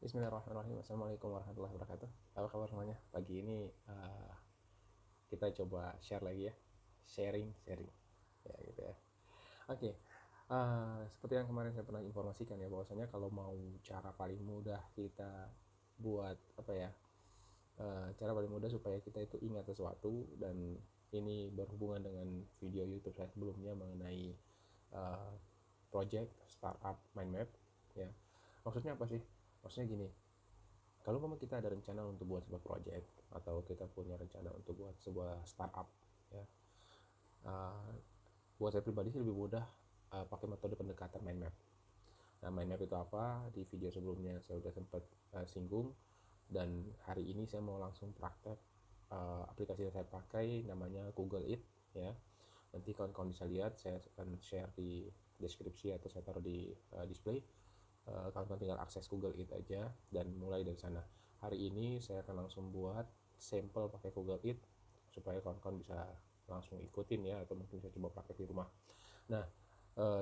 Bismillahirrahmanirrahim. Assalamualaikum warahmatullahi wabarakatuh. Apa kabar semuanya? Pagi ini kita coba share lagi ya, sharing, ya gitu ya. Oke, seperti yang kemarin saya pernah informasikan ya, bahwasanya kalau mau cara paling mudah kita buat apa ya, cara paling mudah supaya kita itu ingat sesuatu, dan ini berhubungan dengan video YouTube saya sebelumnya mengenai uh, project startup mind map ya. Maksudnya apa sih? Maksudnya gini, kalau memang kita ada rencana untuk buat sebuah project atau kita punya rencana untuk buat sebuah startup ya, uh, buat saya pribadi sih lebih mudah pakai metode pendekatan mind map. Nah, mind map itu apa? Di video sebelumnya saya sudah sempat singgung, dan hari ini saya mau langsung praktek. Aplikasi yang saya pakai namanya Google It ya. Nanti kawan-kawan bisa lihat, saya akan share di deskripsi atau saya taruh di display. Kawan-kawan tinggal akses Google It aja dan mulai dari sana. Hari ini saya akan langsung buat sampel pakai Google It supaya kawan-kawan bisa langsung ikutin ya, atau mungkin bisa coba praktek di rumah. Nah,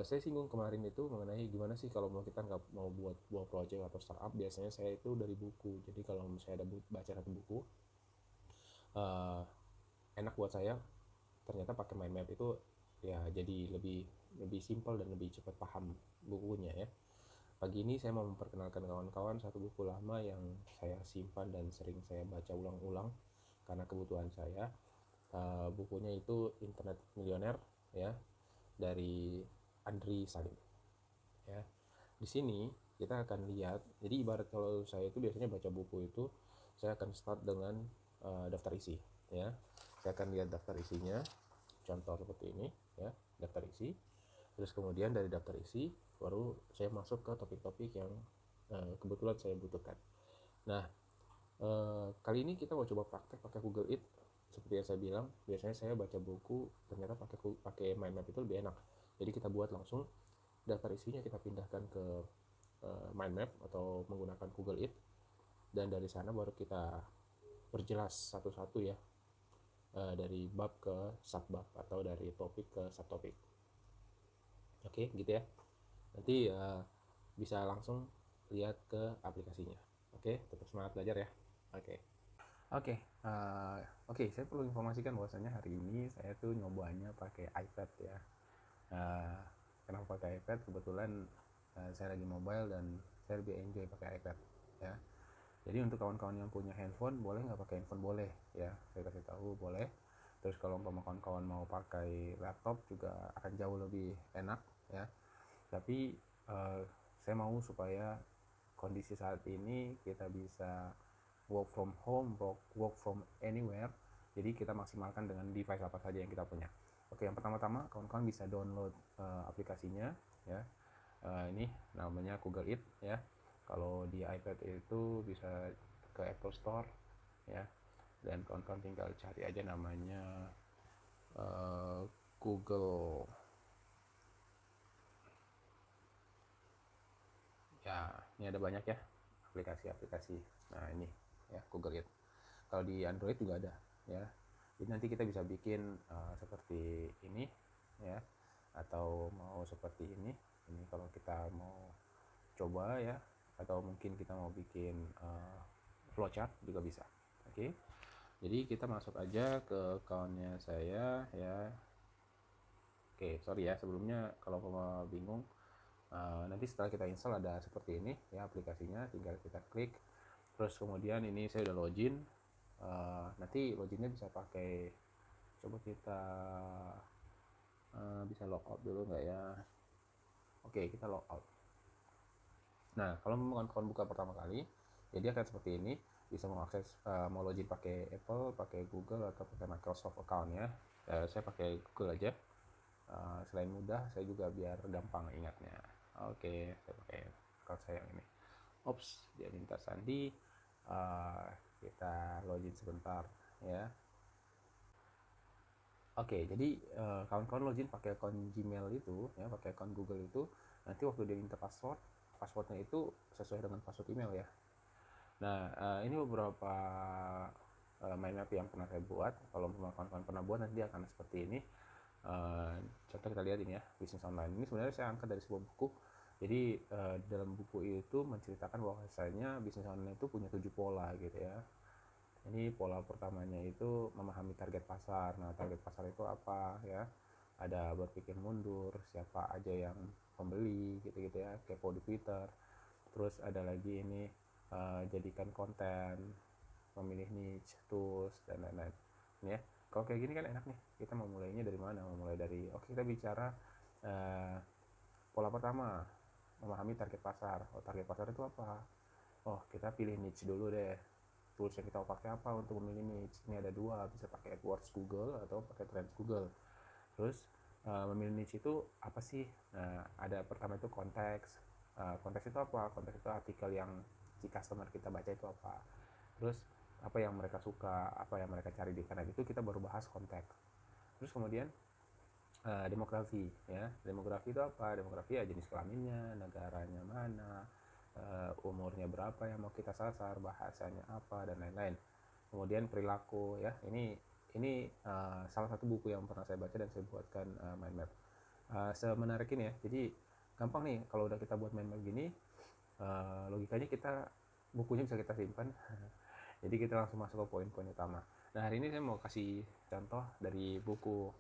saya singgung kemarin itu mengenai gimana sih kalau mau kita nggak mau buat project atau startup. Biasanya saya itu dari buku. Jadi kalau saya ada baca satu buku, uh, enak buat saya ternyata pakai mind map itu ya, jadi lebih lebih simpel dan lebih cepat paham bukunya ya. Pagi ini saya mau memperkenalkan kawan-kawan satu buku lama yang saya simpan dan sering saya baca ulang-ulang karena kebutuhan saya. Bukunya itu Internet Millionaire ya, dari Andri Salim ya. Di sini kita akan lihat, jadi ibarat kalau saya itu biasanya baca buku itu saya akan start dengan daftar isi ya. Saya akan lihat daftar isinya, contoh seperti ini ya, daftar isi. Terus kemudian dari daftar isi baru saya masuk ke topik-topik yang kebetulan saya butuhkan. Nah, kali ini kita mau coba praktek pakai Google It. Seperti yang saya bilang, biasanya saya baca buku, ternyata pakai mind map itu lebih enak. Jadi kita buat langsung daftar isinya, kita pindahkan ke mind map atau menggunakan Google It, dan dari sana baru kita perjelas satu-satu ya, dari bab ke subbab atau dari topik ke subtopik. Oke, gitu ya. Nanti bisa langsung lihat ke aplikasinya. Oke, tetap semangat belajar ya. Oke. Oke, saya perlu informasikan bahwasanya hari ini saya tuh nyobanya pakai iPad ya. Uh, Kenapa pakai iPad? Kebetulan saya lagi mobile dan saya lebih enjoy pakai iPad ya. Jadi untuk kawan-kawan yang punya handphone, boleh nggak pakai handphone? Boleh ya, saya kasih tahu boleh. Terus kalau kawan-kawan mau pakai laptop juga akan jauh lebih enak ya. Tapi saya mau supaya kondisi saat ini kita bisa work from home, work from anywhere. Jadi kita maksimalkan dengan device apa saja yang kita punya. Oke, yang pertama-tama kawan-kawan bisa download aplikasinya ya. Ini namanya Google It ya. Kalau di iPad itu bisa ke Apple Store ya. Dan kawan-kawan tinggal cari aja namanya Google ya. Ini ada banyak ya aplikasi-aplikasi. Nah, ini ya Google It. Kalau di Android juga ada ya. Jadi nanti kita bisa bikin seperti ini ya, atau mau seperti ini kalau kita mau coba ya, atau mungkin kita mau bikin flowchart juga bisa. Oke, jadi kita masuk aja ke accountnya saya ya. Oke, sorry ya sebelumnya kalau mau bingung. Nanti setelah kita install ada seperti ini ya aplikasinya, tinggal kita klik. Terus kemudian ini saya udah login. Nanti loginnya bisa pakai, coba kita bisa logout dulu nggak ya. Oke, kita logout. Nah, kalau memang kawan buka pertama kali, jadi akan seperti ini. Bisa mengakses mau login pakai Apple, pakai Google, atau pakai Microsoft account ya. Saya pakai Google aja. Selain mudah, saya juga biar gampang ingatnya. Oke, saya pakai account saya yang ini. Ops, dia minta sandi. Kita login sebentar ya. Oke, jadi kawan-kawan login pakai akun Gmail itu ya, pakai akun Google itu, nanti waktu dia minta passwordnya itu sesuai dengan password email ya. Nah, ini beberapa mind map yang pernah saya buat. Kalau kawan-kawan pernah buat, nanti dia akan seperti ini. Contoh kita lihat ini ya, bisnis online. Ini sebenarnya saya angkat dari sebuah buku Jadi di dalam buku itu menceritakan bahwasanya bisnis online itu punya 7 pola gitu ya. Ini pola pertamanya itu memahami target pasar. Nah, target pasar itu apa ya? Ada berpikir mundur, siapa aja yang pembeli gitu-gitu ya, kepo di Twitter. Terus ada lagi ini jadikan konten, memilih niche, tools dan lain-lain. Ini ya. Kalau kayak gini kan enak nih. Kita mau mulainya dari mana? Mau mulai dari kita bicara uh, pola pertama, memahami target pasar. Oh, target pasar itu apa? Oh, kita pilih niche dulu deh. Tools yang kita pakai apa untuk memilih niche? Ini ada dua, bisa pakai AdWords Google atau pakai Trends Google. Terus memilih niche itu apa sih? Nah, ada pertama itu konteks. Konteks itu apa? Konteks itu artikel yang si customer kita baca itu apa. Terus apa yang mereka suka, apa yang mereka cari di internet, itu kita baru bahas konteks. Terus kemudian demografi ya. Demografi itu apa? Demografi ya jenis kelaminnya, negaranya mana, umurnya berapa yang mau kita sasar, bahasanya apa dan lain-lain. Kemudian perilaku ya. Ini salah satu buku yang pernah saya baca dan saya buatkan mind map. Semenarik ini ya. Jadi gampang nih kalau udah kita buat mind map gini, logikanya kita bukunya bisa kita simpan. Jadi kita langsung masuk ke poin-poin utama. Nah, hari ini saya mau kasih contoh dari buku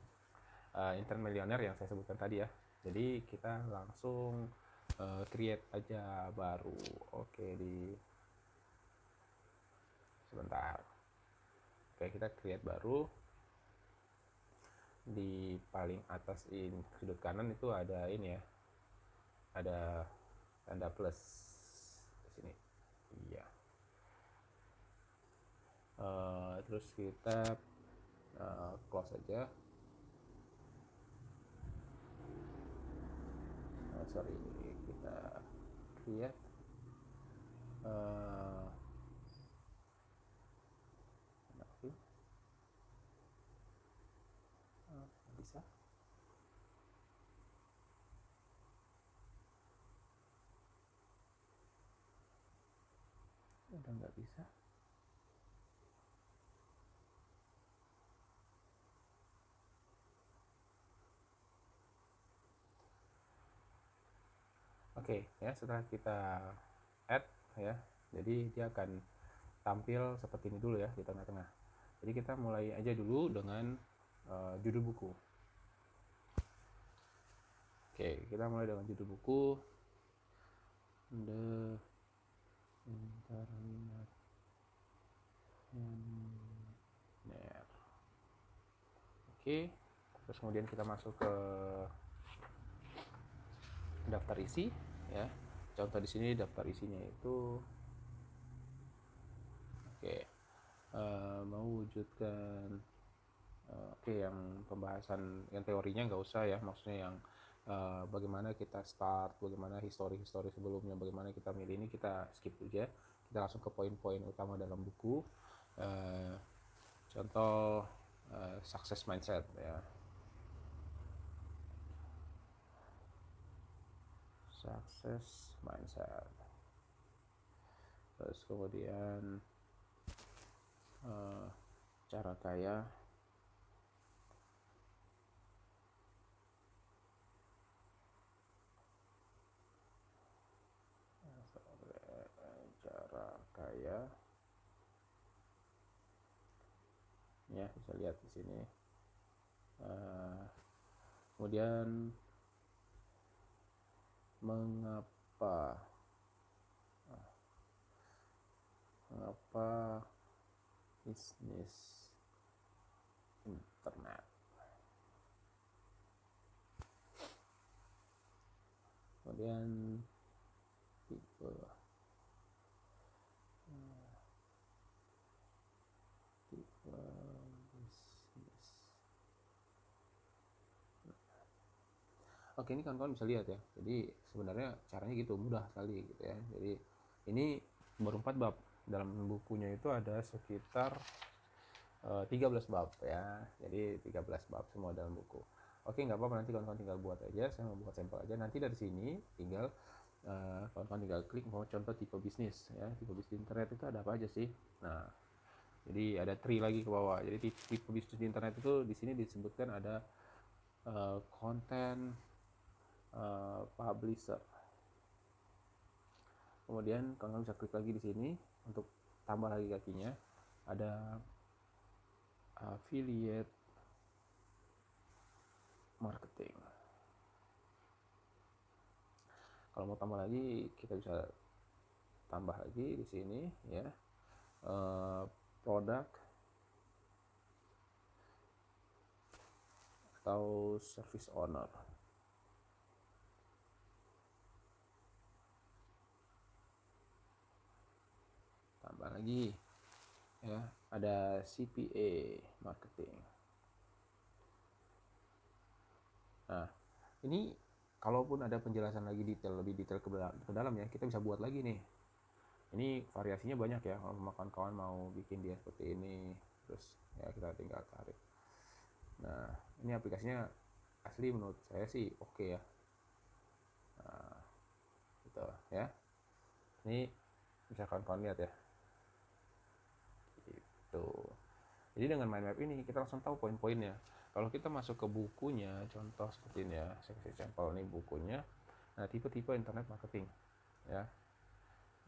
Internet Millionaire yang saya sebutkan tadi ya. Jadi kita langsung create aja baru. Oke, di sebentar. Oke, kita create baru. Di paling atas ini sudut kanan itu ada ini ya. Ada tanda plus di sini. Iya. Terus kita close aja. Sorry, kita create bisa udah nggak bisa. Oke, ya setelah kita add ya, jadi dia akan tampil seperti ini dulu ya di tengah-tengah. Jadi kita mulai aja dulu dengan judul buku. Oke, kita mulai dengan judul buku. The Internet. Oke, terus kemudian kita masuk ke daftar isi ya. Contoh di sini daftar isinya itu mewujudkan yang pembahasan yang teorinya nggak usah ya, maksudnya yang bagaimana kita start, bagaimana histori sebelumnya, bagaimana kita milih, ini kita skip aja. Kita langsung ke poin-poin utama dalam buku. Contoh success mindset ya. Success mindset. Terus kemudian cara kaya. Cara kaya. Ya, bisa lihat di sini. Kemudian mengapa bisnis internet. Kemudian tipe bisnis. Oke, ini kawan-kawan bisa lihat ya. Jadi sebenarnya caranya gitu, mudah sekali gitu ya. Jadi ini baru 4 bab. Dalam bukunya itu ada sekitar 13 bab ya. Jadi 13 bab semua dalam buku. Oke, nggak apa-apa, nanti kawan-kawan tinggal buat aja. Saya mau buat sampel aja. Nanti dari sini tinggal kawan-kawan tinggal klik mau contoh tipe bisnis ya. Tipe bisnis internet itu ada apa aja sih? Nah, jadi ada tree lagi ke bawah. Jadi tipe bisnis internet itu di sini disebutkan ada konten publisher. Kemudian kawan bisa klik lagi di sini untuk tambah lagi kakinya, ada affiliate marketing. Kalau mau tambah lagi, kita bisa tambah lagi di sini ya, produk atau service owner. Tambah lagi ya, ada CPA marketing. Nah, ini kalaupun ada penjelasan lagi lebih detail ke dalam ya, kita bisa buat lagi nih. Ini variasinya banyak ya, kalau kawan-kawan mau bikin dia seperti ini, terus ya kita tinggal tarik. Nah, ini aplikasinya asli menurut saya sih oke ya. Nah, gitu ya. Ini bisa kawan-kawan lihat ya. Gitu. Jadi dengan mind map ini kita langsung tahu poin-poinnya. Kalau kita masuk ke bukunya, contoh seperti ini ya, saya kasih sampel ini bukunya. Nah, tipe-tipe internet marketing ya.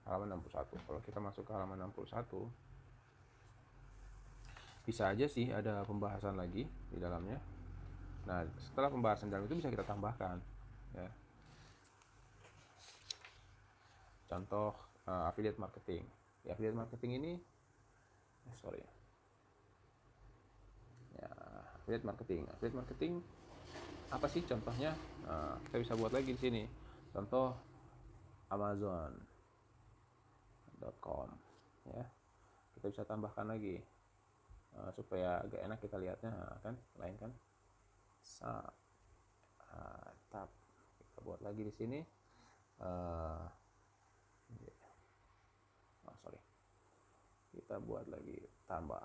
Halaman 61. Kalau kita masuk ke halaman 61, bisa aja sih ada pembahasan lagi di dalamnya. Nah, setelah pembahasan dalam itu bisa kita tambahkan ya. Contoh affiliate marketing. Di affiliate marketing ini ya, affiliate marketing apa sih contohnya? Nah, kita bisa buat lagi di sini. Contoh Amazon.com ya. Kita bisa tambahkan lagi supaya agak enak kita lihatnya kan, lain kan. Tab kita buat lagi di sini. Kita buat lagi tambah.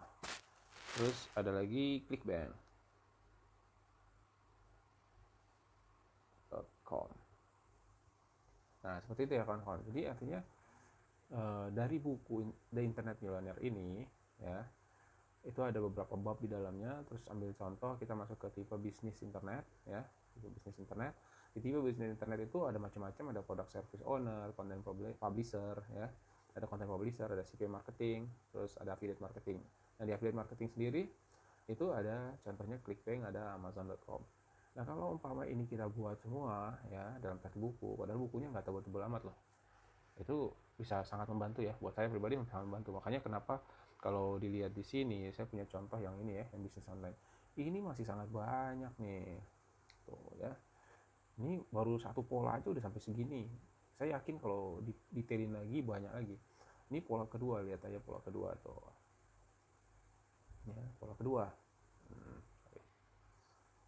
Terus ada lagi clickbank.com. Nah, seperti itu ya kawan-kawan. Jadi artinya dari buku The Internet Millionaire ini ya, itu ada beberapa bab di dalamnya. Terus ambil contoh, kita masuk ke tipe bisnis internet ya, tipe bisnis internet. Di tipe bisnis internet itu ada macam-macam, ada product service owner, content publisher ya, ada content publisher, ada CPA marketing, terus ada affiliate marketing. Nah, di affiliate marketing sendiri itu ada contohnya Clickbank, ada Amazon.com. Nah, kalau umpama ini kita buat semua ya dalam satu buku, padahal bukunya nggak tebal-tebal amat loh, itu bisa sangat membantu ya. Buat saya pribadi sangat membantu. Makanya kenapa kalau dilihat di sini, saya punya contoh yang ini ya, yang bisnis online. Ini masih sangat banyak nih. Tuh ya. Ini baru satu pola aja udah sampai segini. Saya yakin kalau detailin lagi banyak lagi. Ini pola kedua, lihat aja pola kedua tuh. Ya, pola kedua.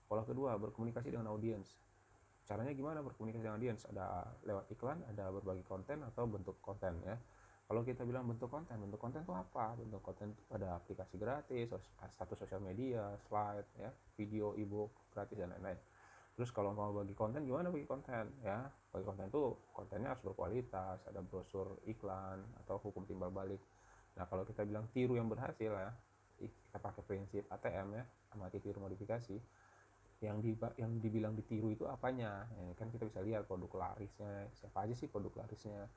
Pola kedua, berkomunikasi dengan audiens. Caranya gimana berkomunikasi dengan audiens? Ada lewat iklan, ada berbagi konten, atau bentuk konten ya. Kalau kita bilang bentuk konten itu apa? Bentuk konten pada aplikasi gratis, status sosial media, slide ya, video, ebook gratis dan lain-lain. Terus kalau mau bagi konten, gimana bagi konten ya? Bagi konten itu kontennya harus berkualitas, ada brosur iklan atau hukum timbal balik. Nah, kalau kita bilang tiru yang berhasil ya, kita pakai prinsip ATM ya, amati tiru modifikasi. Yang dibilang ditiru itu apanya ya, kan kita bisa lihat produk larisnya, siapa aja sih produk larisnya,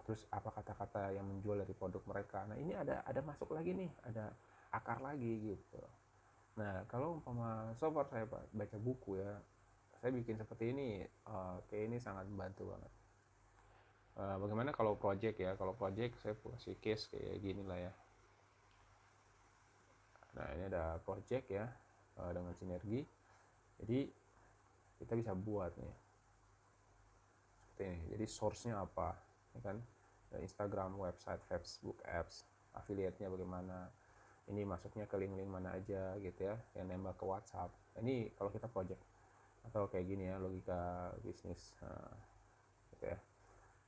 terus apa kata-kata yang menjual dari produk mereka. Nah, ini ada masuk lagi nih, ada akar lagi gitu. Nah, kalau umpama so far saya baca buku ya, saya bikin seperti ini, kayak ini sangat membantu banget. Bagaimana kalau project ya? Kalau project saya kasih case kayak gini lah ya. Nah, ini ada project ya, dengan sinergi. Jadi kita bisa buat nih seperti ini. Jadi source-nya apa ya kan, Instagram, website, Facebook, apps, affiliate-nya bagaimana, ini masuknya ke link-link mana aja gitu ya, yang nembak ke WhatsApp. Ini kalau kita project. Atau kayak gini ya, logika bisnis gitu ya.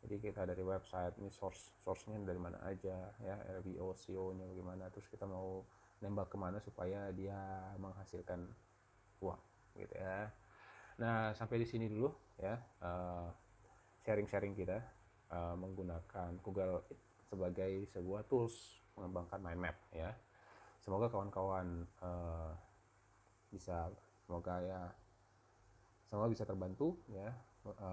Jadi kita dari website, ini source-nya dari mana aja ya, LBO, SEO-nya bagaimana, terus kita mau nembak kemana supaya dia menghasilkan uang gitu ya. Nah, sampai di sini dulu ya sharing-sharing kita menggunakan Google sebagai sebuah tools mengembangkan mind map ya. Semoga kawan-kawan bisa semoga bisa terbantu ya,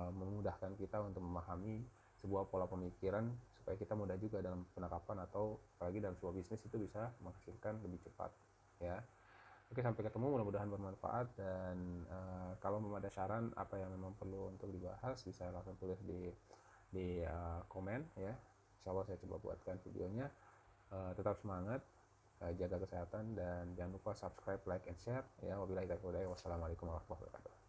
memudahkan kita untuk memahami sebuah pola pemikiran supaya kita mudah juga dalam penerapan, atau apalagi dalam sebuah bisnis itu bisa menghasilkan lebih cepat ya. Oke, sampai ketemu, mudah-mudahan bermanfaat. Dan kalau memang ada saran apa yang memang perlu untuk dibahas, bisa langsung tulis di komen ya. Insya Allah saya coba buatkan videonya. Tetap semangat, jaga kesehatan, dan jangan lupa subscribe, like, and share ya. Wabillahi taufiq, wassalamualaikum warahmatullahi wabarakatuh.